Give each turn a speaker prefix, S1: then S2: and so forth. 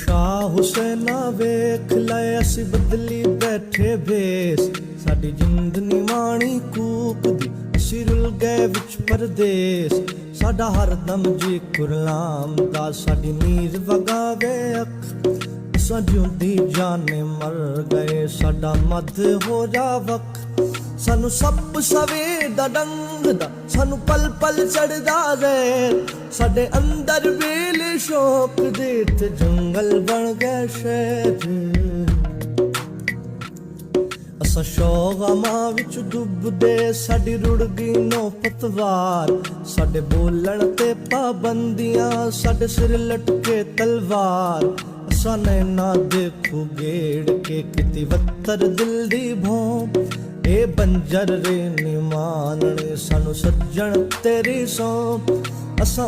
S1: शाह हुसैना वेख लै असी बदली बैठे भेस साडी जिंद निमाणी कूक दी असी रुल गए विच परदेस साडा हरदम जी कुरलाम दा साडी नीर वगावे अख असां जिउंदी जाने मर गए साडा मद हो जा वक सानू सप सवे दा डंग दा सानू पल पल चढ़दा जहर साडे अंदर वेले शौक दे ते जंगल बन गए शहर असां शौगां विच डुबदे साडी रुड़ गई नो पतवार साडे बोलण ते पाबंदियां साडे सिर लटके तलवार असां नैना देखू गेड़ के किती वत्तर दिल दी भौं ए बंजर रे नी मानणे सानू सज्जण तेरी सौंप असां